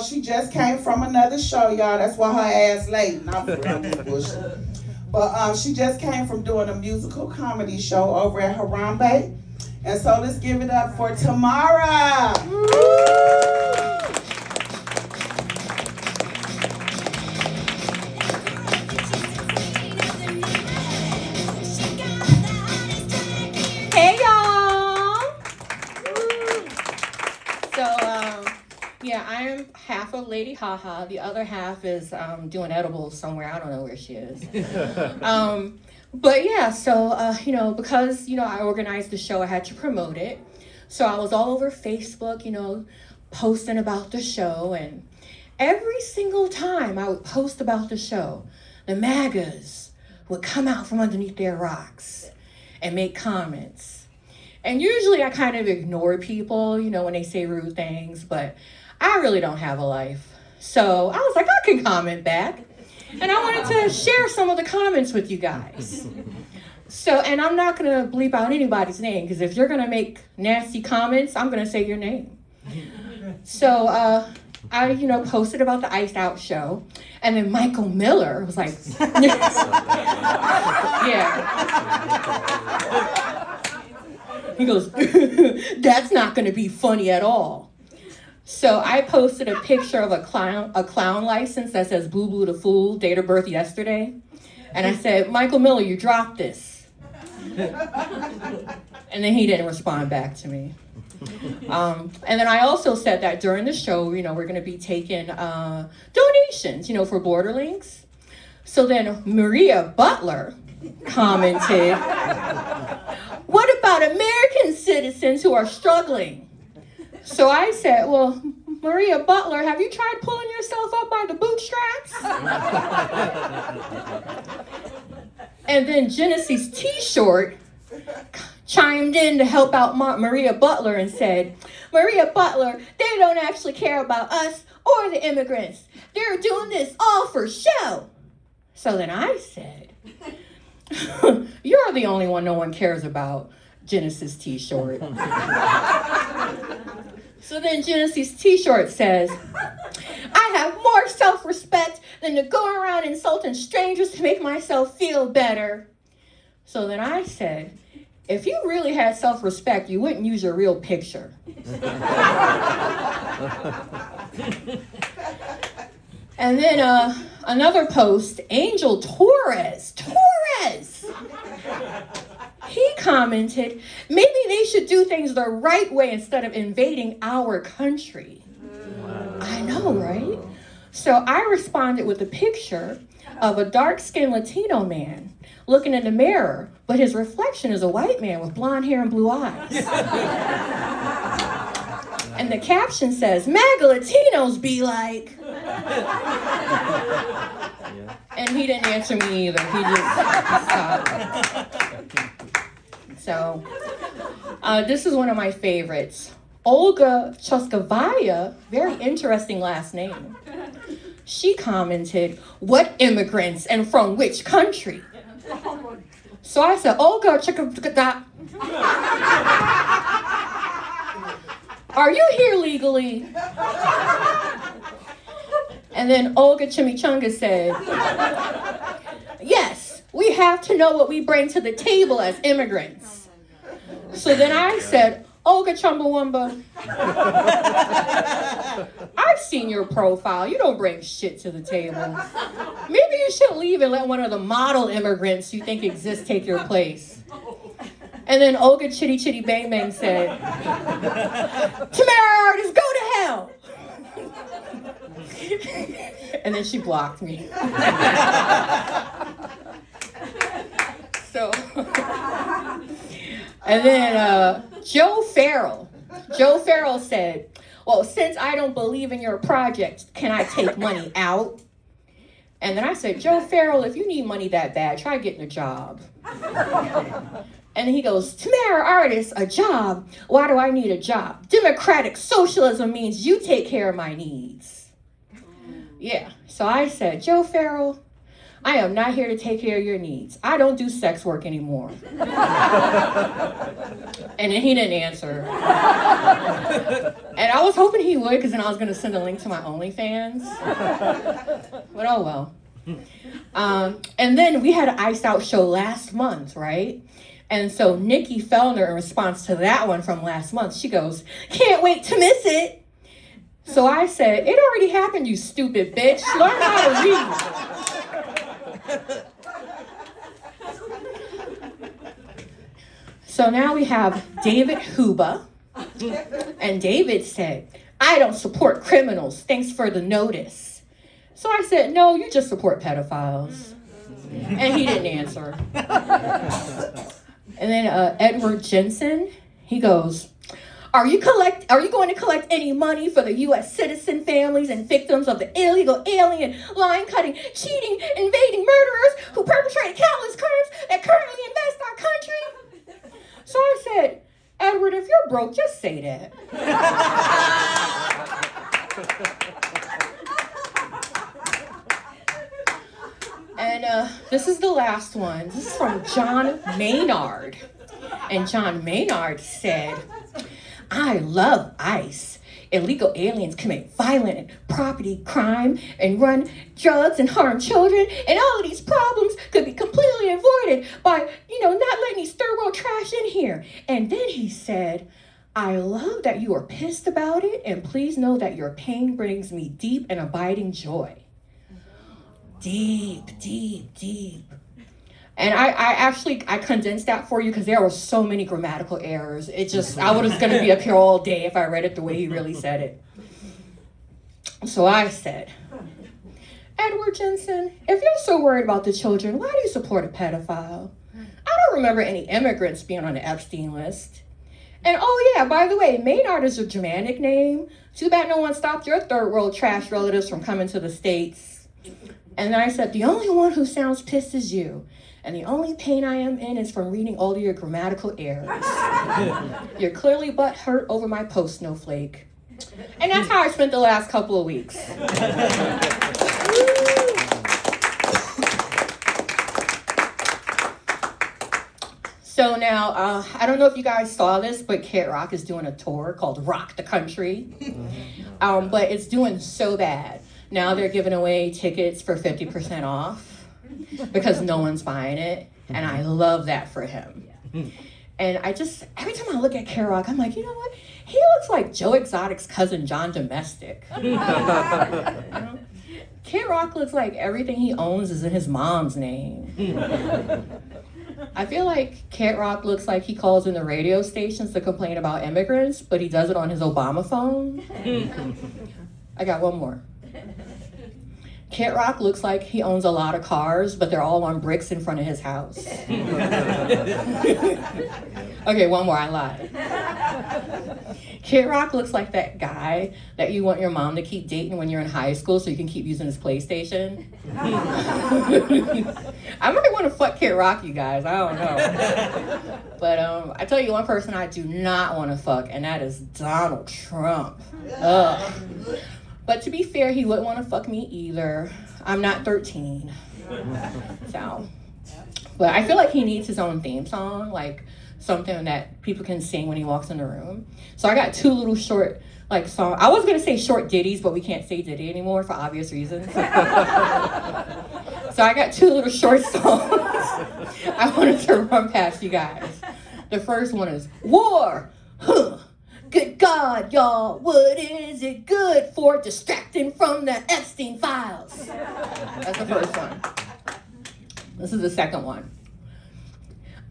she just came from another show, y'all. That's why her ass late. Not bullshit. But she just came from doing a musical comedy show over at Harambe. And so let's give it up for Tamara. Hey y'all! Yeah, I am half of Lady Haha. The other half is doing edibles somewhere. I don't know where she is. But yeah, so, because, I organized the show, I had to promote it. So I was all over Facebook, posting about the show. And every single time I would post about the show, the MAGAs would come out from underneath their rocks and make comments. And usually I kind of ignore people, when they say rude things, but I really don't have a life. So I was like, I can comment back. And I wanted to share some of the comments with you guys. So, and I'm not going to bleep out anybody's name, because if you're going to make nasty comments, I'm going to say your name. So I, posted about the Iced Out show. And then Michael Miller was like, yeah. He goes, that's not going to be funny at all. So I posted a picture of a clown license that says Boo Boo the Fool, date of birth yesterday. And I said, Michael Miller, you dropped this. And then he didn't respond back to me. And then I also said that during the show, we're going to be taking donations, for Borderlinks. So then Maria Butler commented, what about American citizens who are struggling? So I said, well, Maria Butler, have you tried pulling yourself up by the bootstraps? And then Genesis T-Short chimed in to help out Maria Butler and said, Maria Butler, they don't actually care about us or the immigrants. They're doing this all for show. So then I said, you're the only one no one cares about, Genesis T-Short. So then Genesis T-Short says, I have more self-respect than to go around insulting strangers to make myself feel better. So then I said, if you really had self-respect, you wouldn't use your real picture. And then another post, Angel Torres, he commented, maybe they should do things the right way instead of invading our country. Wow. I know, right? So I responded with a picture of a dark-skinned Latino man looking in the mirror, but his reflection is a white man with blonde hair and blue eyes. And the caption says, MAGA Latinos be like. And he didn't answer me either. He just So, this is one of my favorites. Olga Choskavaya, very interesting last name. She commented, what immigrants and from which country? So I said, Olga Choskavaya, are you here legally? And then Olga Chimichanga said, yes, we have to know what we bring to the table as immigrants. So then I said, Olga Chumbawamba, I've seen your profile. You don't bring shit to the table. Maybe you should leave and let one of the model immigrants you think exist take your place. And then Olga Chitty Chitty Bang Bang said, Tamara Artist, go to hell. And then she blocked me. So, and then Joe Farrell said, well, since I don't believe in your project, can I take money out? And then I said, Joe Farrell, if you need money that bad, try getting a job. And he goes, Tamara Artist, a job? Why do I need a job? Democratic socialism means you take care of my needs. Yeah, so I said, Joe Farrell, I am not here to take care of your needs. I don't do sex work anymore. And then he didn't answer. And I was hoping he would, because then I was going to send a link to my OnlyFans. But oh well. And then we had an Iced Out show last month, right? And so Nikki Fellner, in response to that one from last month, she goes, "Can't wait to miss it." So I said, "It already happened, you stupid bitch. Learn how to read." So now we have David Huba. And David said, "I don't support criminals. Thanks for the notice." So I said, "No, you just support pedophiles." And he didn't answer. And then Edward Jensen, he goes, Are you going to collect any money for the U.S. citizen families and victims of the illegal alien, line-cutting, cheating, invading murderers who perpetrated countless crimes that currently invest our country?" So I said, "Edward, if you're broke, just say that." And this is the last one. This is from John Maynard. And John Maynard said, "I love ICE. Illegal aliens commit violent property crime and run drugs and harm children. And all of these problems could be completely avoided by, not letting these third world trash in here." And then he said, "I love that you are pissed about it. And please know that your pain brings me deep and abiding joy." Deep, deep, deep. And I condensed that for you because there were so many grammatical errors. I was going to be up here all day if I read it the way he really said it. So I said, "Edward Jensen, if you're so worried about the children, why do you support a pedophile? I don't remember any immigrants being on the Epstein list. And oh yeah, by the way, Maynard is a Germanic name. Too bad no one stopped your third world trash relatives from coming to the States." And then I said, "The only one who sounds pissed is you. And the only pain I am in is from reading all of your grammatical errors. You're clearly butthurt over my post, Snowflake." And that's how I spent the last couple of weeks. So now, I don't know if you guys saw this, but Kid Rock is doing a tour called Rock the Country. But it's doing so bad. Now they're giving away tickets for 50% off because no one's buying it. And I love that for him. And every time I look at Kid Rock, I'm like, you know what? He looks like Joe Exotic's cousin, John Domestic. Kid Rock looks like everything he owns is in his mom's name. I feel like Kid Rock looks like he calls in the radio stations to complain about immigrants, but he does it on his Obama phone. I got one more. Kid Rock looks like he owns a lot of cars, but they're all on bricks in front of his house. Okay, one more, I lied. Kid Rock looks like that guy that you want your mom to keep dating when you're in high school so you can keep using his PlayStation. I might want to fuck Kid Rock, you guys, I don't know. But I tell you one person I do not want to fuck, and that is Donald Trump. Ugh. But to be fair, he wouldn't want to fuck me either. I'm not 13. So, but I feel like he needs his own theme song, like something that people can sing when he walks in the room. So I got two little short, songs. I was going to say short ditties, but we can't say ditty anymore for obvious reasons. So I got two little short songs I wanted to run past you guys. The first one is War. Huh. Good God, y'all, what is it good for? Distracting from the Epstein files. That's the first one. This is the second one.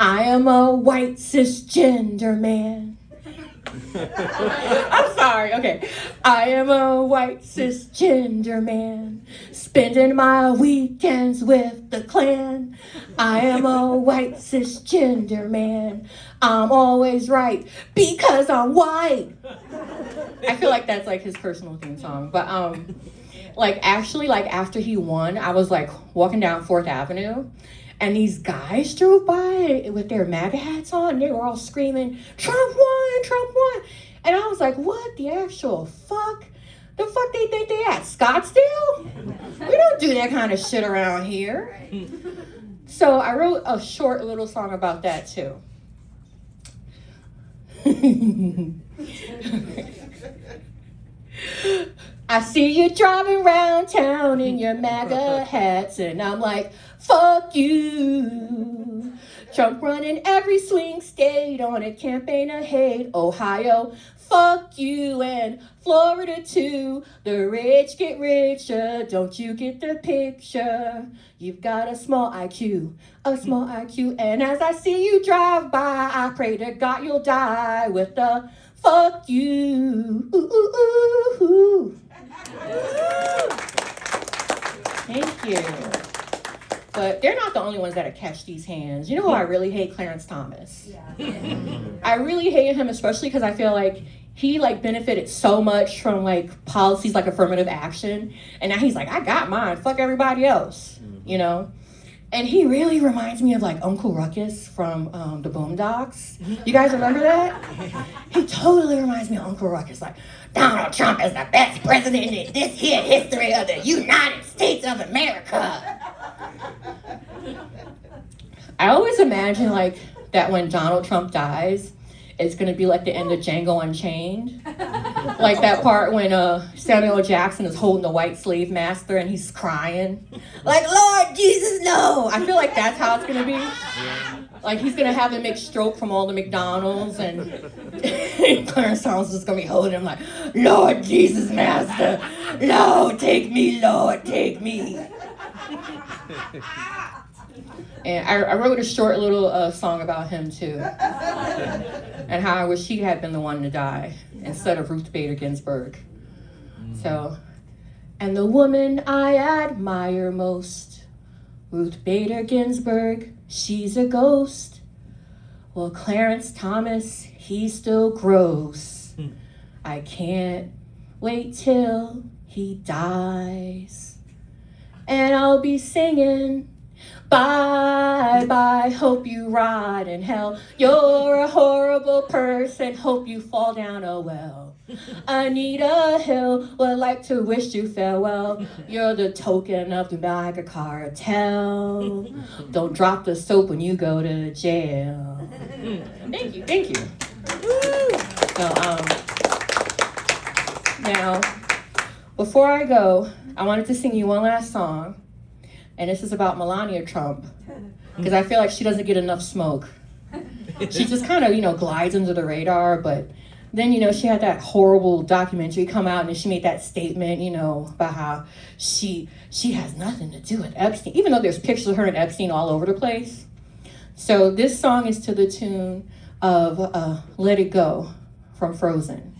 I am a white cisgender man. I'm sorry, okay. I am a white cisgender man, spending my weekends with the Klan. I am a white cisgender man. I'm always right because I'm white. I feel like that's his personal theme song. But after he won, I was walking down 4th Avenue, and these guys drove by with their MAGA hats on, and they were all screaming, "Trump won, Trump won." And I was like, what the actual fuck? The fuck they think they at? Scottsdale? We don't do do that kind of shit around here. So I wrote a short little song about that too. I see you driving around town in your MAGA hats, and I'm like, fuck you. Trump running every swing state on a campaign of hate. Ohio, fuck you, and Florida too. The rich get richer, don't you get the picture? You've got a small IQ, and as I see you drive by, I pray to God you'll die with the fuck you. Ooh, ooh, ooh, ooh. Thank you. But they're not the only ones that catch these hands. You know who I really hate? Clarence Thomas. Yeah. I really hate him, especially because I feel like he benefited so much from policies like affirmative action, and now he's like, I got mine. Fuck everybody else, you know. And he really reminds me of Uncle Ruckus from the Boondocks. You guys remember that? He totally reminds me of Uncle Ruckus. Donald Trump is the best president in this here history of the United States of America. I always imagine that when Donald Trump dies, it's gonna be like the end of Django Unchained. Like that part when Samuel L. Jackson is holding the white slave master and he's crying. Lord Jesus, no! I feel like that's how it's gonna be. He's gonna have a mixed stroke from all the McDonald's, and Clarence Thomas is gonna be holding him Lord Jesus, master, no, take me, Lord, take me. And I wrote a short little song about him too, and how I wish he had been the one to die instead of Ruth Bader Ginsburg. So, and the woman I admire most, Ruth Bader Ginsburg, she's a ghost. Well, Clarence Thomas, he's still gross. I can't wait till he dies, and I'll be singing, bye, bye, hope you rot in hell. You're a horrible person, hope you fall down a well. Anita Hill would like to wish you farewell. You're the token of the MAGA cartel. Don't drop the soap when you go to jail. Thank you, thank you. So, now, before I go, I wanted to sing you one last song. And this is about Melania Trump, because I feel like she doesn't get enough smoke. She just kind of, glides under the radar, but then, she had that horrible documentary come out, and then she made that statement, about how she has nothing to do with Epstein, even though there's pictures of her and Epstein all over the place. So this song is to the tune of Let It Go from Frozen.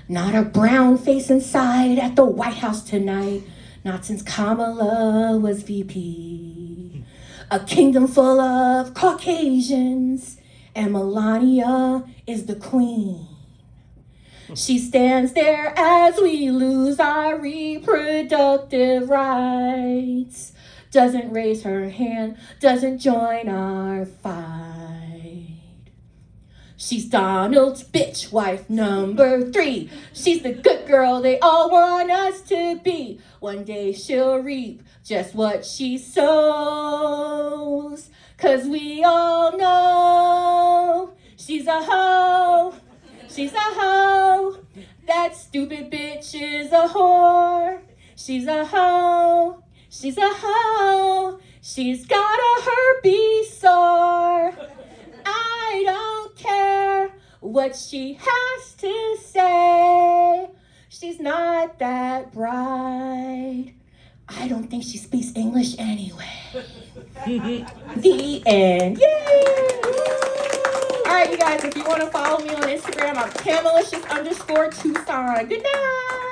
Not a brown face inside at the White House tonight. Not since Kamala was VP. A kingdom full of Caucasians, and Melania is the queen. She stands there as we lose our reproductive rights. Doesn't raise her hand, doesn't join our fight. She's Donald's bitch wife number 3. She's the good girl they all want us to be. One day she'll reap just what she sows. 'Cause we all know she's a hoe. She's a hoe. That stupid bitch is a whore. She's a hoe. She's a hoe. She's got a herpes sore. I don't care what she has to say. She's not that bright. I don't think she speaks English anyway. The end. Yay! All right, you guys, if you want to follow me on Instagram, I'm Camalicious_Tucson. Good night.